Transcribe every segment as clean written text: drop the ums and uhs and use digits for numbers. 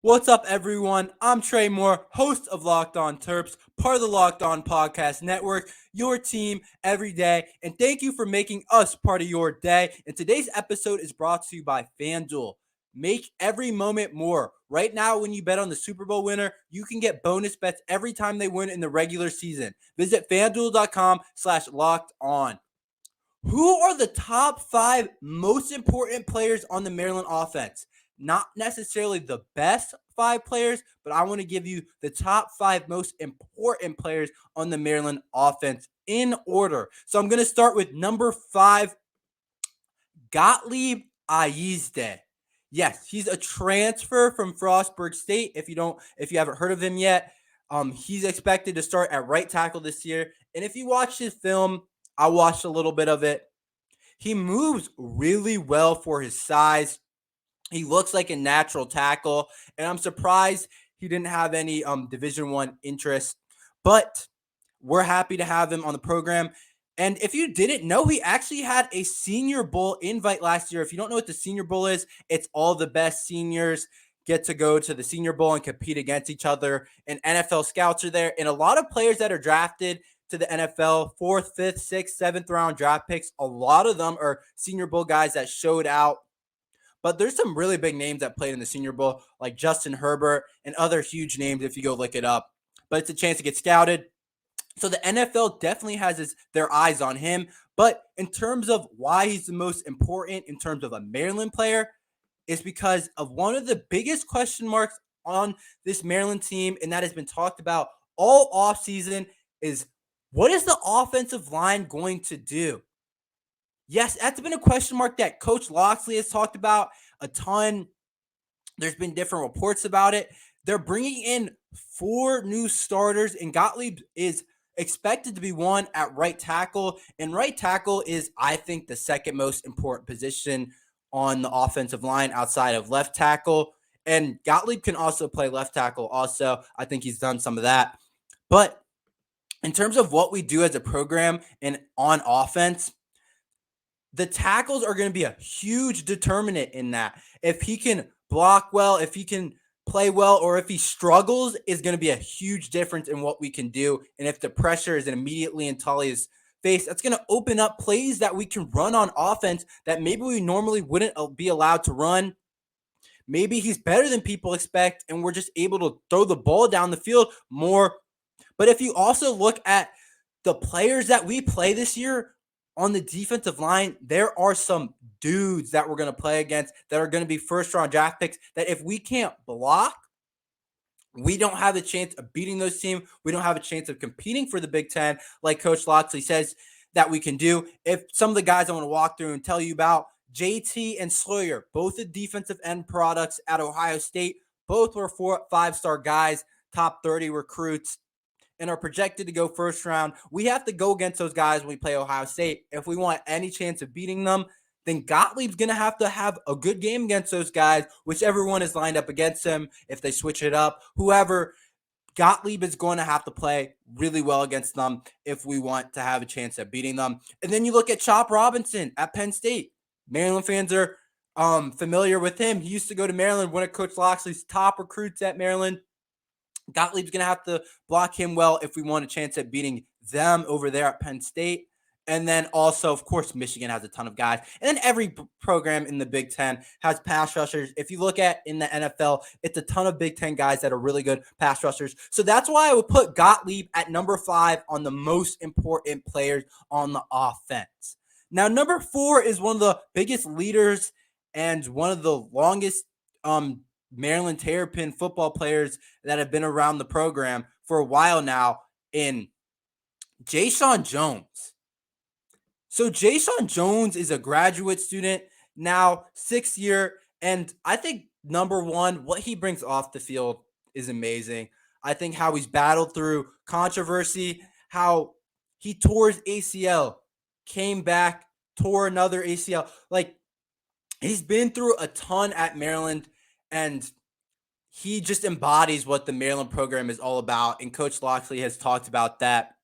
What's up, everyone? I'm Tre Moore, host of Locked On Terps, part of the Locked On Podcast Network, your team every day. And thank you for making us part of your day. And today's episode is brought to you by FanDuel. Make every moment more. Right now, when you bet on the Super Bowl winner, you can get bonus bets every time they win in the regular season. Visit fanduel.com/locked on. Who are the top 5 most important players on the Maryland offense? Not necessarily the best 5 players, but I want to give you the top 5 most important players on the Maryland offense in order. So I'm going to start with number 5, Gottlieb Ayizde. Yes, he's a transfer from Frostburg State. If you haven't heard of him yet, he's expected to start at right tackle this year. And if you watch his film, I watched a little bit of it. He moves really well for his size. He looks like a natural tackle, and I'm surprised he didn't have any Division I interest. But we're happy to have him on the program. And if you didn't know, he actually had a Senior Bowl invite last year. If you don't know what the Senior Bowl is, it's all the best seniors get to go to the Senior Bowl and compete against each other. And NFL scouts are there. And a lot of players that are drafted to the NFL, 4th, 5th, 6th, 7th round draft picks, a lot of them are Senior Bowl guys that showed out. But there's some really big names that played in the Senior Bowl, like Justin Herbert and other huge names if you go look it up. But it's a chance to get scouted. So the NFL definitely has their eyes on him. But in terms of why he's the most important in terms of a Maryland player, is because of one of the biggest question marks on this Maryland team, and that has been talked about all offseason, is what is the offensive line going to do? Yes, that's been a question mark that Coach Locksley has talked about a ton. There's been different reports about it. They're bringing in 4 new starters, and Gottlieb is expected to be one at right tackle. And right tackle is, I think, the second most important position on the offensive line outside of left tackle. And Gottlieb can also play left tackle also. I think he's done some of that. But in terms of what we do as a program and on offense, the tackles are going to be a huge determinant in that. If he can block well, if he can play well, or if he struggles, is going to be a huge difference in what we can do. And if the pressure is immediately in Taulia's face, that's going to open up plays that we can run on offense that maybe we normally wouldn't be allowed to run. Maybe he's better than people expect, and we're just able to throw the ball down the field more. But if you also look at the players that we play this year on the defensive line, there are some dudes that we're going to play against that are going to be first-round draft picks that if we can't block, we don't have a chance of beating those teams. We don't have a chance of competing for the Big Ten like Coach Locksley says that we can do. If some of the guys I want to walk through and tell you about, JT and Sawyer, both the defensive end products at Ohio State, both were 5-star guys, top 30 recruits, and are projected to go first round. We have to go against those guys when we play Ohio State. If we want any chance of beating them, then Gottlieb's going to have a good game against those guys, whichever one is lined up against him. If they switch it up, whoever, Gottlieb is going to have to play really well against them if we want to have a chance at beating them. And then you look at Chop Robinson at Penn State. Maryland fans are familiar with him. He used to go to Maryland, one of Coach Locksley's top recruits at Maryland. Gottlieb's going to have to block him well if we want a chance at beating them over there at Penn State. And then also, of course, Michigan has a ton of guys. And then every program in the Big Ten has pass rushers. If you look at in the NFL, it's a ton of Big Ten guys that are really good pass rushers. So that's why I would put Gottlieb at number 5 on the most important players on the offense. Now, number 4 is one of the biggest leaders and one of the longest Maryland Terrapin football players that have been around the program for a while now in Jashawn Jones. So Jashawn Jones is a graduate student now, 6th year, and I think number 1, what he brings off the field is amazing. I think how he's battled through controversy, how he tore his ACL, came back, tore another ACL. Like, he's been through a ton at Maryland, and he just embodies what the Maryland program is all about, and Coach Locksley has talked about that.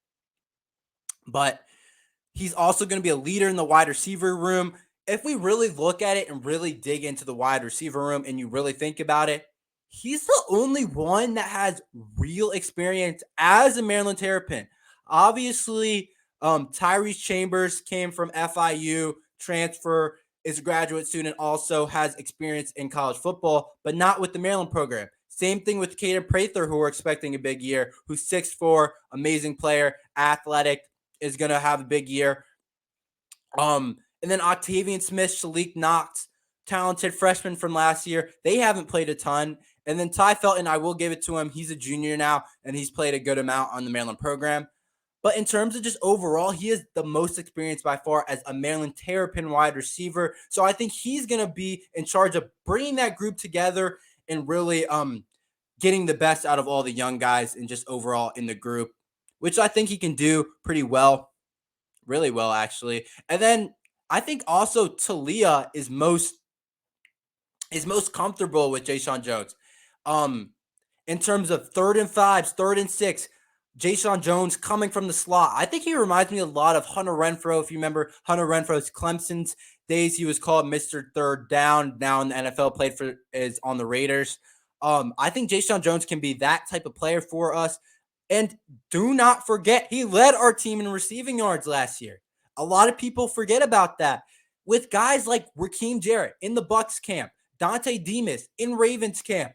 But he's also going to be a leader in the wide receiver room. If we really look at it and really dig into the wide receiver room and you really think about it, he's the only one that has real experience as a Maryland Terrapin. Obviously, Tyrese Chambers came from FIU, transfer, is a graduate student, also has experience in college football, but not with the Maryland program. Same thing with Caden Prather, who we're expecting a big year, who's 6'4", amazing player, athletic, is going to have a big year. And then Octavian Smith, Shalik Knox, talented freshman from last year. They haven't played a ton. And then Ty Felton, I will give it to him. He's a junior now, and he's played a good amount on the Maryland program. But in terms of just overall, he is the most experienced by far as a Maryland Terrapin wide receiver. So I think he's going to be in charge of bringing that group together and really getting the best out of all the young guys and just overall in the group, which I think he can do pretty well. Really well, actually. And then I think also Taulia is most comfortable with Jayshon Jones. In terms of 3rd and 5s, 3rd and 6, Jayshon Jones coming from the slot. I think he reminds me a lot of Hunter Renfrow. If you remember Hunter Renfrow's Clemson's days, he was called Mr. Third Down. Now in the NFL, is on the Raiders. I think Jayshon Jones can be that type of player for us. And do not forget, he led our team in receiving yards last year. A lot of people forget about that. With guys like Raheem Jarrett in the Bucks camp, Dante Demas in Ravens camp,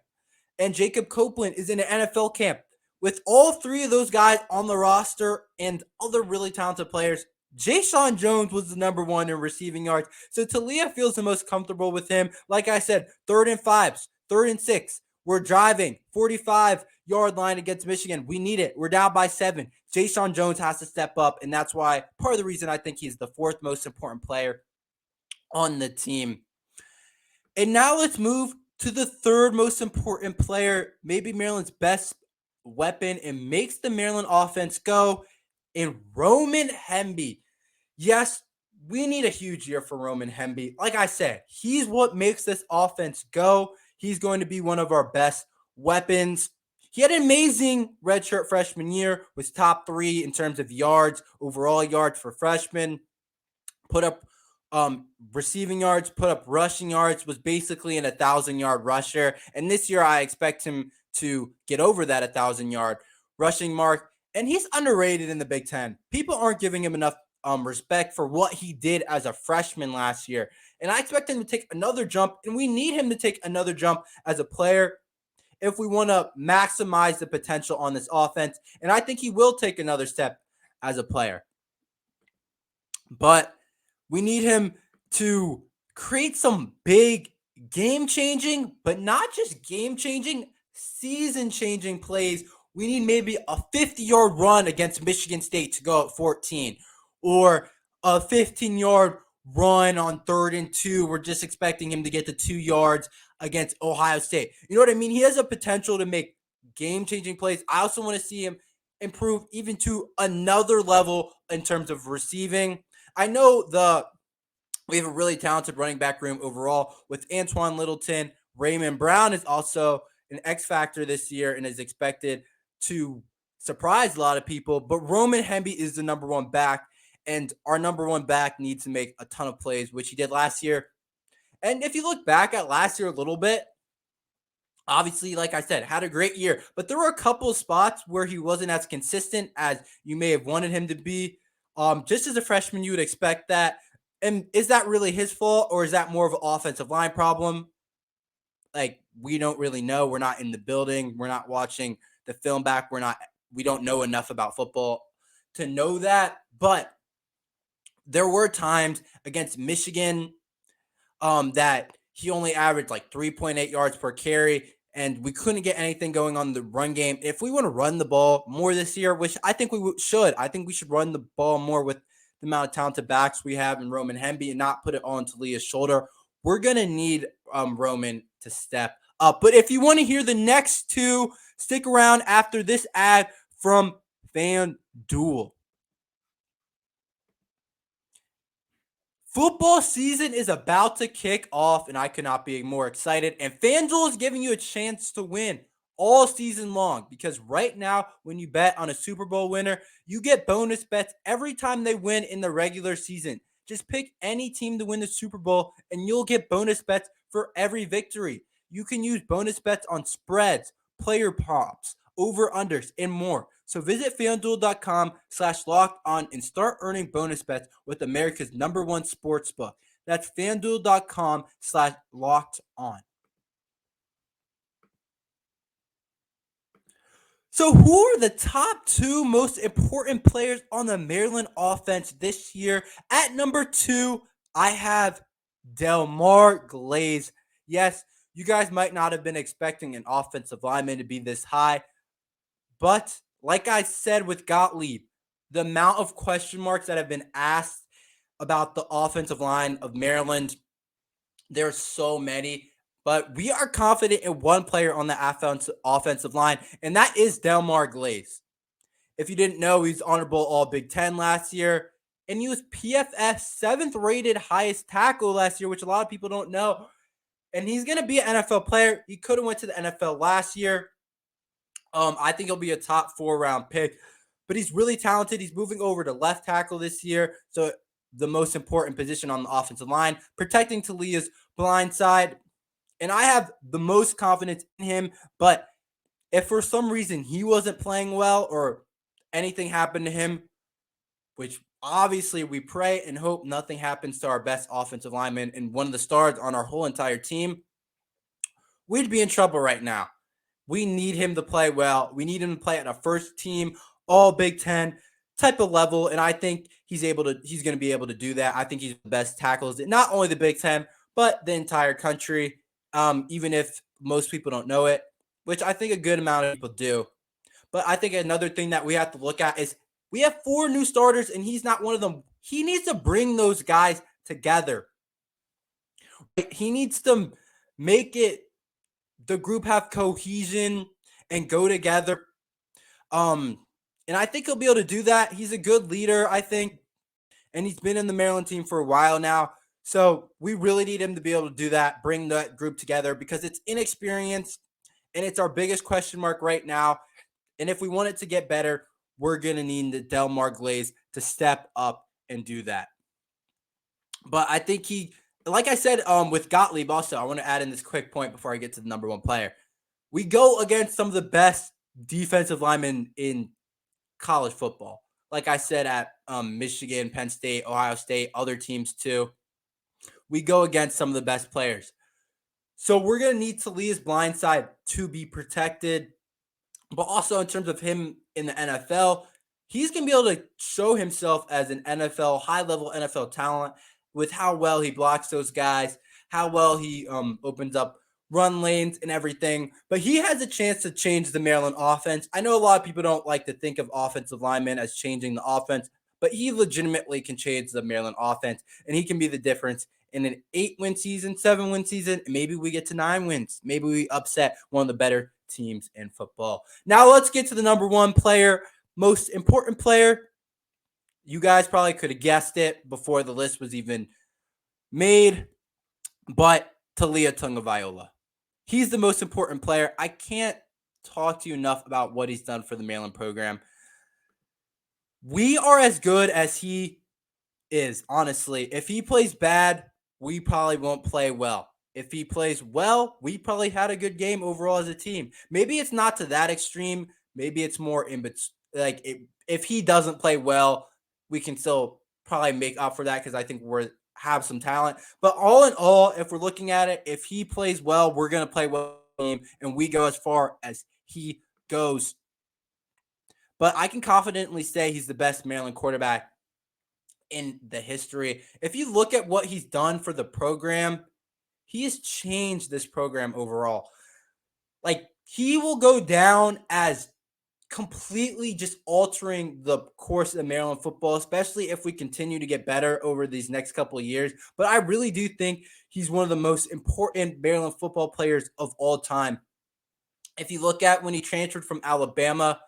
and Jacob Copeland is in an NFL camp. With all three of those guys on the roster and other really talented players, Jayshon Jones was the number 1 in receiving yards. So Taulia feels the most comfortable with him. Like I said, 3rd and 5s, 3rd and 6. We're driving 45-yard line against Michigan. We need it. We're down by 7. Jayshon Jones has to step up, and that's why part of the reason I think he's the 4th most important player on the team. And now let's move to the 3rd most important player, maybe Maryland's best weapon, and makes the Maryland offense go, in Roman Hemby. Yes, we need a huge year for Roman Hemby. Like I said, he's what makes this offense go. He's going to be one of our best weapons. He had an amazing redshirt freshman year, was top 3 in terms of yards, overall yards for freshmen. Put up receiving yards, put up rushing yards, was basically an 1,000-yard rusher. And this year I expect him to get over that 1,000-yard rushing mark. And he's underrated in the Big Ten. People aren't giving him enough respect for what he did as a freshman last year. And I expect him to take another jump, and we need him to take another jump as a player if we want to maximize the potential on this offense. And I think he will take another step as a player. But we need him to create some big game-changing, but not just game-changing, season-changing plays. We need maybe a 50-yard run against Michigan State to go at 14, or a 15-yard run on 3rd and 2. We're just expecting him to get to 2 yards against Ohio State. You know what I mean? He has a potential to make game-changing plays. I also want to see him improve even to another level in terms of receiving. I know we have a really talented running back room overall with Antoine Littleton. Raymond Brown is also an X factor this year and is expected to surprise a lot of people. But Roman Hemby is the number 1 back, and our number 1 back needs to make a ton of plays, which he did last year. And if you look back at last year a little bit, obviously, like I said, had a great year. But there were a couple of spots where he wasn't as consistent as you may have wanted him to be. Just as a freshman, you would expect that. And is that really his fault, or is that more of an offensive line problem? Like, we don't really know. We're not in the building. We're not watching the film back. We don't know enough about football to know that. But there were times against Michigan that he only averaged like 3.8 yards per carry, and we couldn't get anything going on the run game. If we want to run the ball more this year, which I think we should, I think we should run the ball more with the amount of talented backs we have in Roman Hemby and not put it on Talia's shoulder. We're going to need Roman to step up. But if you want to hear the next 2, stick around after this ad from FanDuel. Football season is about to kick off, and I could not be more excited. And FanDuel is giving you a chance to win all season long, because right now, when you bet on a Super Bowl winner, you get bonus bets every time they win in the regular season. Just pick any team to win the Super Bowl, and you'll get bonus bets for every victory. You can use bonus bets on spreads, player props, over-unders, and more. So visit FanDuel.com/locked-on and start earning bonus bets with America's #1 sportsbook. That's FanDuel.com/locked-on. So who are the top 2 most important players on the Maryland offense this year? At number 2, I have Delmar Glaze. Yes, you guys might not have been expecting an offensive lineman to be this high, but like I said with Gottlieb, the amount of question marks that have been asked about the offensive line of Maryland, there's so many. But we are confident in one player on the offensive line, and that is Delmar Glaze. If you didn't know, he's honorable All Big Ten last year, and he was PFF's 7th rated highest tackle last year, which a lot of people don't know. And he's going to be an NFL player. He could have went to the NFL last year. I think he'll be a top 4-round pick, but he's really talented. He's moving over to left tackle this year, so the most important position on the offensive line, protecting Taulia's blind side. And I have the most confidence in him, but if for some reason he wasn't playing well or anything happened to him, which obviously we pray and hope nothing happens to our best offensive lineman and one of the stars on our whole entire team, we'd be in trouble right now. We need him to play well. We need him to play at a first team, all Big Ten type of level, and I think he's going to be able to do that. I think he's the best tackles in not only the Big Ten, but the entire country, even if most people don't know it, which I think a good amount of people do. But I think another thing that we have to look at is we have 4 new starters, and he's not one of them. He needs to bring those guys together. He needs to make the group have cohesion and go together. And I think he'll be able to do that. He's a good leader, I think, and he's been in the Maryland team for a while now. So we really need him to be able to do that, bring that group together, because it's inexperienced and it's our biggest question mark right now. And if we want it to get better, we're going to need the Delmar Glaze to step up and do that. But I think like I said, with Gottlieb also, I want to add in this quick point before I get to the number 1 player. We go against some of the best defensive linemen in college football. Like I said, at Michigan, Penn State, Ohio State, other teams too. We go against some of the best players. So we're going to need Taulia's blind side to be protected. But also in terms of him in the NFL, he's going to be able to show himself as an high-level NFL talent with how well he blocks those guys, how well he opens up run lanes and everything. But he has a chance to change the Maryland offense. I know a lot of people don't like to think of offensive linemen as changing the offense, but he legitimately can change the Maryland offense, and he can be the difference in an 8-win season, 7-win season, and maybe we get to 9 wins. Maybe we upset one of the better teams in football. Now let's get to the number 1 player, most important player. You guys probably could have guessed it before the list was even made, but Taulia Tagovailoa. He's the most important player. I can't talk to you enough about what he's done for the Maryland program. We are as good as he is, honestly. If he plays bad, we probably won't play well. If he plays well, we probably had a good game overall as a team. Maybe it's not to that extreme. Maybe it's more in between. If he doesn't play well, we can still probably make up for that because I think we have some talent. But all in all, if we're looking at it, if he plays well, we're going to play well and we go as far as he goes. But I can confidently say he's the best Maryland quarterback in the history. If you look at what he's done for the program, he has changed this program overall. He will go down as completely just altering the course of Maryland football, especially if we continue to get better over these next couple of years. But I really do think he's one of the most important Maryland football players of all time. If you look at when he transferred from Alabama,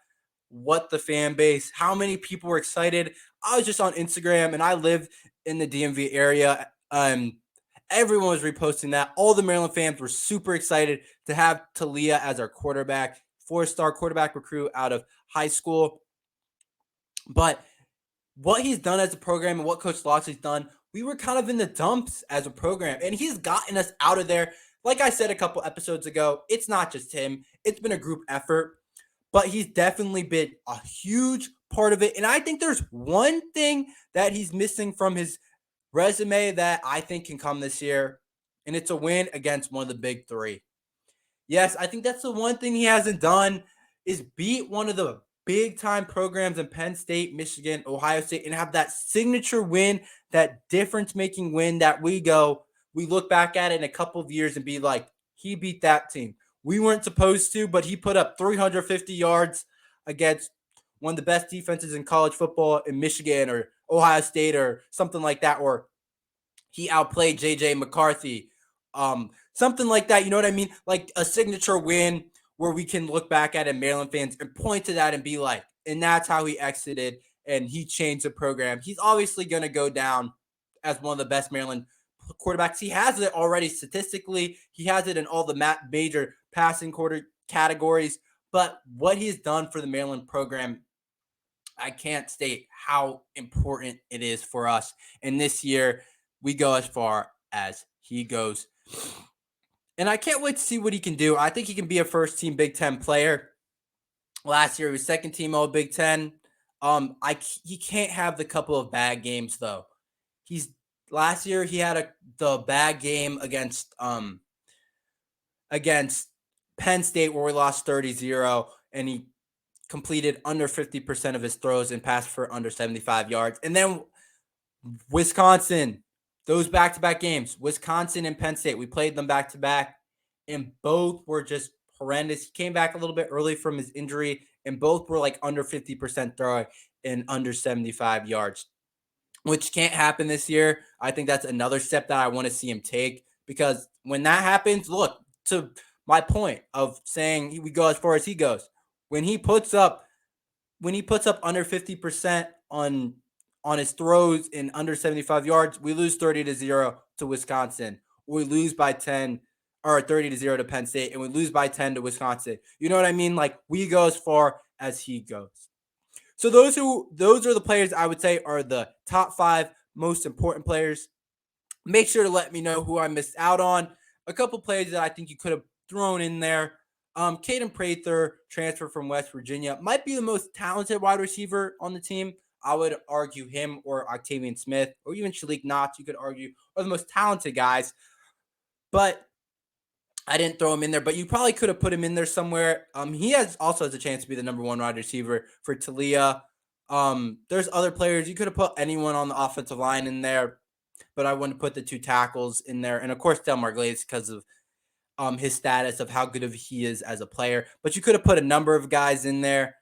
what the fan base, how many people were excited. I was just on Instagram and I live in the DMV area. Everyone was reposting that. All the Maryland fans were super excited to have Taulia as our quarterback, 4-star quarterback recruit out of high school. But what he's done as a program and what Coach Loxley's done, we were kind of in the dumps as a program. And he's gotten us out of there. like I said a couple episodes ago, it's not just him. It's been a group effort, but he's definitely been a huge part of it. And I think there's one thing that he's missing from his resume that I think can come this year, and it's a win against one of the big three. Yes, I think that's the one thing he hasn't done is beat one of the big time programs in Penn State, Michigan, Ohio State, and have that signature win, that difference making win that we look back at it in a couple of years and be like, he beat that team. We weren't supposed to, but he put up 350 yards against one of the best defenses in college football in Michigan or Ohio State or something like that, or he outplayed JJ McCarthy. Something like that. You know what I mean? Like a signature win where we can look back at it, Maryland fans, and point to that and be like, and that's how he exited and he changed the program. He's obviously going to go down as one of the best Maryland quarterbacks. He has it already statistically. He has it in all the major passing quarter categories. But what he's done for the Maryland program, I can't state how important it is for us. And this year, we go as far as he goes. And I can't wait to see what he can do. I think he can be a first team Big Ten player. Last year, he was second team All Big Ten. He can't have the couple of bad games though. Last year he had the bad game against Penn State where we lost 30-0 and he completed under 50% of his throws and passed for under 75 yards. And then Wisconsin, those back-to-back games, Wisconsin and Penn State, we played them back-to-back, and both were just horrendous. He came back a little bit early from his injury, and both were like under 50% throwing and under 75 yards, which can't happen this year. I think that's another step that I want to see him take, because when that happens, look, to my point of saying we go as far as he goes, when he puts up under 50% on his throws in under 75 yards, we lose 30-0 to Wisconsin. We lose by 10 or 30-0 to Penn State, and we lose by 10 to Wisconsin. You know what I mean? Like, we go as far as he goes. So those are the players I would say are the top 5 most important players. Make sure to let me know who I missed out on. A couple players that I think you could have thrown in there. Caden Prather, transfer from West Virginia, might be the most talented wide receiver on the team. I would argue him or Octavian Smith or even Shalik Knotts, you could argue, are the most talented guys. But I didn't throw him in there, but you probably could have put him in there somewhere. He also has a chance to be the number 1 wide receiver for Taulia. There's other players. You could have put anyone on the offensive line in there, but I wouldn't put the 2 tackles in there. And of course, Delmar Glaze, because of his status of how good he is as a player. But you could have put a number of guys in there.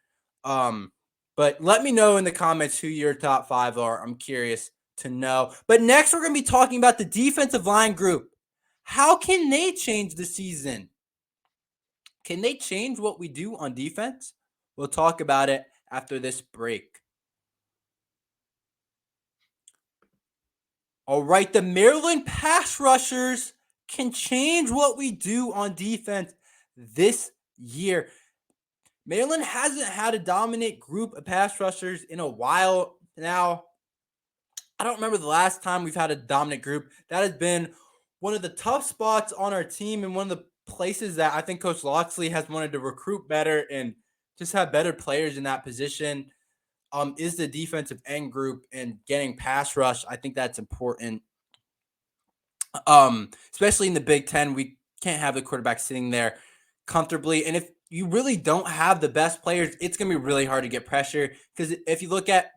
But let me know in the comments who your top 5 are. I'm curious to know. But next, we're going to be talking about the defensive line group. How can they change the season? Can they change what we do on defense? We'll talk about it after this break. All right, the Maryland pass rushers can change what we do on defense this year. Maryland hasn't had a dominant group of pass rushers in a while now. I don't remember the last time we've had a dominant group. That has been one of the tough spots on our team and one of the places that I think Coach Loxley has wanted to recruit better and just have better players in that position. Is the defensive end group and getting pass rush. I think that's important. Especially in the Big Ten, we can't have the quarterback sitting there comfortably. And if you really don't have the best players, it's going to be really hard to get pressure. Because if you look at,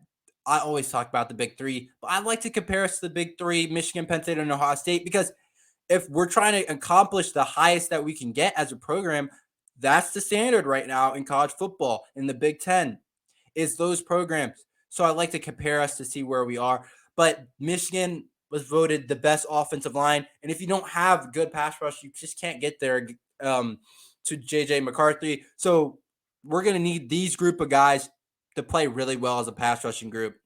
I always talk about the Big Three, but I like to compare us to the Big Three, Michigan, Penn State, and Ohio State, because if we're trying to accomplish the highest that we can get as a program, that's the standard right now in college football in the Big Ten, is those programs. So I like to compare us to see where we are. But Michigan was voted the best offensive line. And if you don't have good pass rush, you just can't get there to JJ McCarthy. So we're going to need these group of guys to play really well as a pass rushing group.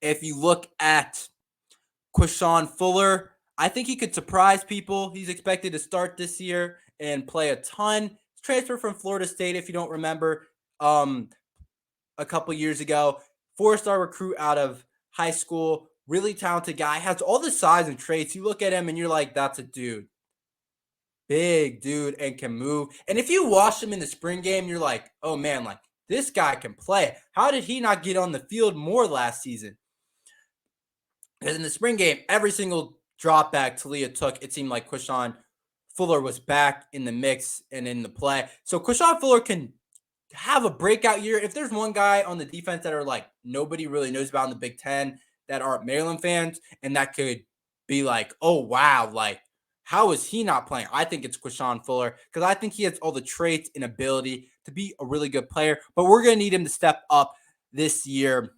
If you look at Quashon Fuller, I think he could surprise people. He's expected to start this year and play a ton. He's transferred from Florida State, if you don't remember, a couple years ago. 4-star recruit out of high school. Really talented guy. Has all the size and traits. You look at him and you're like, that's a dude. big dude and can move. And if you watch him in the spring game, you're like, oh man, like this guy can play. How did he not get on the field more last season? Because in the spring game, every single drop back Taulia took, it seemed like Quashon Fuller was back in the mix and in the play. So Quashon Fuller can have a breakout year. If there's one guy on the defense that are like nobody really knows about in the Big Ten that aren't Maryland fans, and that could be like, oh wow, like how is he not playing? I think it's Quashon Fuller because I think he has all the traits and ability to be a really good player. But we're gonna need him to step up this year,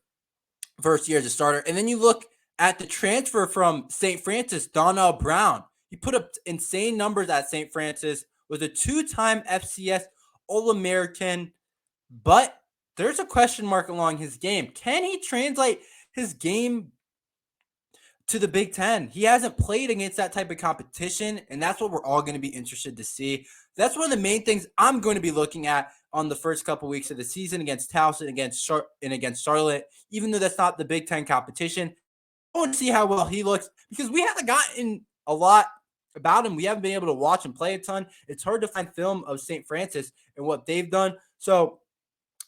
first year as a starter. And then you look at the transfer from St. Francis, Donnel Brown. He put up insane numbers at St. Francis, was a two-time FCS All-American, but there's a question mark along his game. Can he translate his game to the Big Ten? He hasn't played against that type of competition, and that's what we're all going to be interested to see. That's one of the main things I'm going to be looking at on the first couple weeks of the season against Towson, against Charlotte. Even though that's not the Big Ten competition, I want to see how well he looks because we haven't gotten a lot about him. We haven't been able to watch him play a ton. It's hard to find film of St. Francis and what they've done. So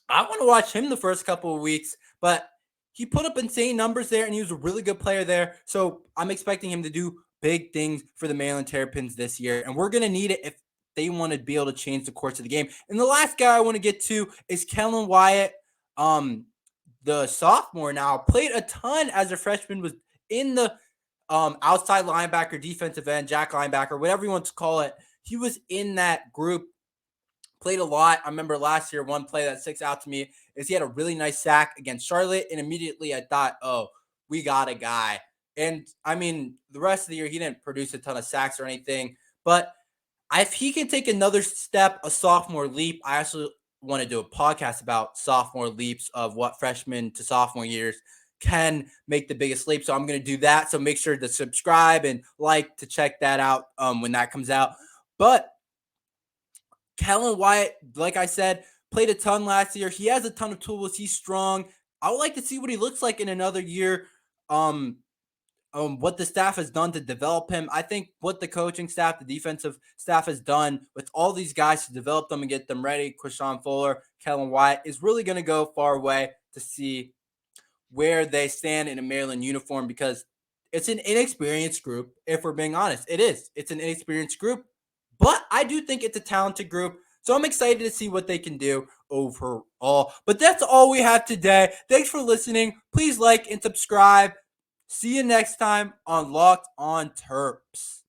I want to watch him the first couple of weeks, but he put up insane numbers there and he was a really good player there. So I'm expecting him to do big things for the Maryland Terrapins this year. And we're going to need it if they want to be able to change the course of the game. And the last guy I want to get to is Kellan Wyatt, the sophomore now. Played a ton as a freshman, was in the outside linebacker, defensive end, jack linebacker, whatever you want to call it. He was in that group. Played a lot. I remember last year, one play that sticks out to me is he had a really nice sack against Charlotte, and immediately I thought, oh, we got a guy. And I mean, the rest of the year, he didn't produce a ton of sacks or anything, but if he can take another step, a sophomore leap, I actually want to do a podcast about sophomore leaps of what freshman to sophomore years can make the biggest leap. So I'm going to do that. So make sure to subscribe and like to check that out when that comes out. But Kellan Wyatt, like I said, played a ton last year. He has a ton of tools. He's strong. I would like to see what he looks like in another year. What the staff has done to develop him. I think what the coaching staff, the defensive staff has done with all these guys to develop them and get them ready, Quashon Fuller, Kellan Wyatt, is really going to go far away to see where they stand in a Maryland uniform because it's an inexperienced group, if we're being honest. It is. It's an inexperienced group, but I do think it's a talented group. So I'm excited to see what they can do overall. But that's all we have today. Thanks for listening. Please like and subscribe. See you next time on Locked on Terps.